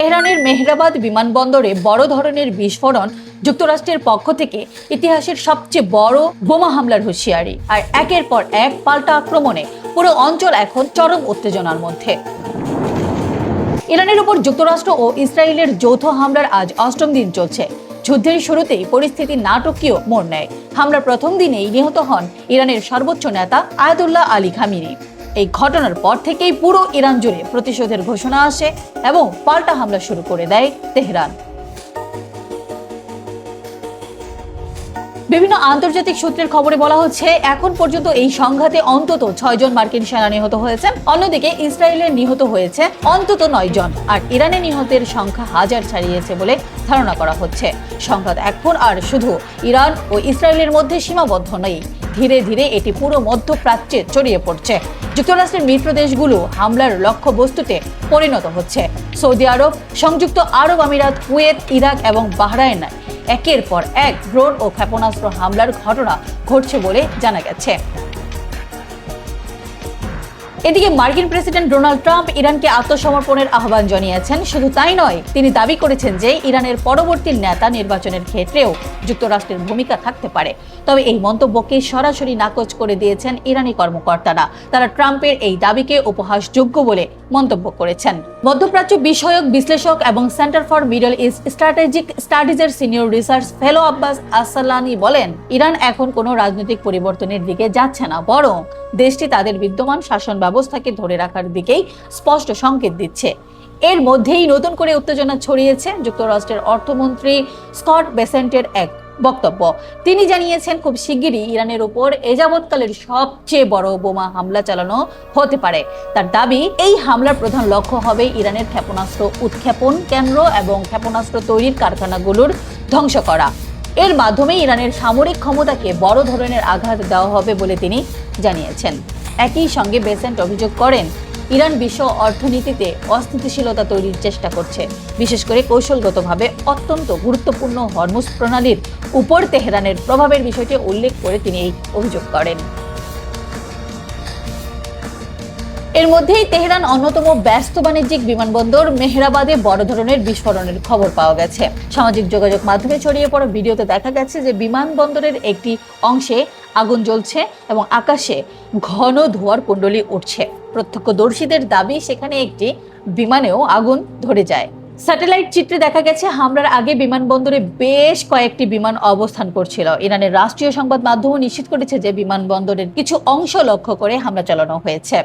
তেহরানের মেহরাবাদ বিমানবন্দরে বড় ধরনের বিস্ফোরণ যুক্তরাষ্ট্রের পক্ষ থেকে ইতিহাসের সবচেয়ে বড় বোমা হামলার হুঁশিয়ারি। আর একের পর এক পাল্টা আক্রমণে পুরো অঞ্চল এখন চরম উত্তেজনার মধ্যে। ইরানের উপর যুক্তরাষ্ট্র ও ইসরায়েলের যৌথ হামলার আজ ৮ম দিন চলছে। যুদ্ধের শুরুতেই পরিস্থিতি নাটকীয় মোড় নেয়। হামলার প্রথম দিনেই নিহত হন ইরানের সর্বোচ্চ নেতা আয়াতুল্লাহ আলী খামেনি। এই ঘটনার পর থেকেই পুরো ইরান জুড়ে প্রতিশোধের ঘোষণা আসে এবং পাল্টা হামলা শুরু করে দেয় তেহরান। বিভিন্ন আন্তর্জাতিক সূত্রের খবরে বলা হচ্ছে, এখন পর্যন্ত এই সংঘাতে অন্তত ৬ জন মার্কিন সেনা নিহত হয়েছেন। অন্যদিকে ইসরায়েলের নিহত হয়েছে অন্তত ৯ জন, আর ইরানের নিহতের সংখ্যা হাজার ছাড়িয়েছে বলে ধারণা করা হচ্ছে। সংঘাত এখন আর শুধু ইরান ও ইসরায়েলের মধ্যে সীমাবদ্ধ নেই, ধীরে ধীরে এটি পুরো মধ্যপ্রাচ্যে ছড়িয়ে পড়ছে। যুক্তরাষ্ট্রের মিত্র দেশগুলো হামলার লক্ষ্যবস্তুতে পরিণত হচ্ছে। সৌদি আরব, সংযুক্ত আরব আমিরাত, কুয়েত, ইরাক এবং বাহরাইন একের পর এক ড্রোন ও ক্ষেপণাস্ত্র হামলার ঘটনা ঘটছে বলে জানা গেছে। এদিকে মার্কিন প্রেসিডেন্ট ডোনাল্ড ট্রাম্প ইরানকে আত্মসমর্পণের আহ্বান জানিয়েছেন। শুধু তাই নয়, তিনি দাবি করেছেন যে ইরানের পরবর্তী নেতা নির্বাচনের ক্ষেত্রেও যুক্তরাষ্ট্রের ভূমিকা থাকতে পারে। তবে এই মন্তব্যকে সরাসরি নাকচ করে দিয়েছেন ইরানি কর্মকর্তারা। তারা ট্রাম্পের এই দাবিকে উপহাসযোগ্য বলে মন্তব্য করেছেন। মধ্যপ্রাচ্য বিষয়ক বিশ্লেষক এবং Center for Middle East Strategic স্টাডিজের senior research fellow Abbas Aslani বলেন, ইরান এখন কোনো রাজনৈতিক পরিবর্তনের দিকে যাচ্ছে না, বরং দেশটি তাদের বিদ্যমান শাসন ব্যবস্থাকে ধরে রাখার দিকেই স্পষ্ট সংকেত দিচ্ছে। এর মধ্যেই নতুন করে উত্তেজনা ছড়িয়েছে যুক্তরাষ্ট্রের অর্থমন্ত্রী স্কট বেসেন্টের এক বক্তব্য। তিনি জানিয়েছেন, খুব শিগগিরই ইরানের উপর এযাবৎকালের সবচেয়ে বড় বোমা হামলা চালানো হতে পারে। তার দাবি, এই হামলার প্রধান লক্ষ্য হবে ইরানের ক্ষেপণাস্ত্র উৎক্ষেপণ কেন্দ্র এবং ক্ষেপণাস্ত্র তৈরির কারখানাগুলোর ধ্বংস করা। এর মাধ্যমে ইরানের সামরিক ক্ষমতাকে বড় ধরনের আঘাত দেওয়া হবে বলে তিনি জানিয়েছেন। একই সঙ্গে বেসেন্ট অভিযোগ করেন, ইরান বিশ্ব অর্থনীতিতে অস্থিতিশীলতা তৈরির চেষ্টা করছে, বিশেষ করে কৌশলগতভাবে অত্যন্ত গুরুত্বপূর্ণ হরমুজ প্রণালীর উপর তেহরানের প্রভাবের বিষয়টি উল্লেখ করে তিনি এই অভিযোগ করেন। এর মধ্যেই তেহরান অন্যতম ব্যস্ত বাণিজ্যিক বিমানবন্দর মেহরাবাদে বড় ধরনের বিস্ফোরণের খবর পাওয়া গেছে। সামাজিক যোগাযোগ মাধ্যমে ছড়িয়ে পড়া ভিডিওতে দেখা গেছে যে বিমানবন্দরের একটি অংশে আগুন জ্বলছে এবং আকাশে ঘন ধোঁয়ার কুণ্ডলী উঠছে। প্রত্যক্ষদর্শীদের দাবি, সেখানে একটি বিমানেও আগুন ধরে যায়। স্যাটেলাইট চিত্রে দেখা গেছে হামলার আগে বিমানবন্দরে বেশ কয়েকটি বিমান অবস্থান করছিল। ইরানের রাষ্ট্রীয় সংবাদ মাধ্যমও নিশ্চিত করেছে যে বিমানবন্দরের কিছু অংশ লক্ষ্য করে হামলা চালানো হয়েছে।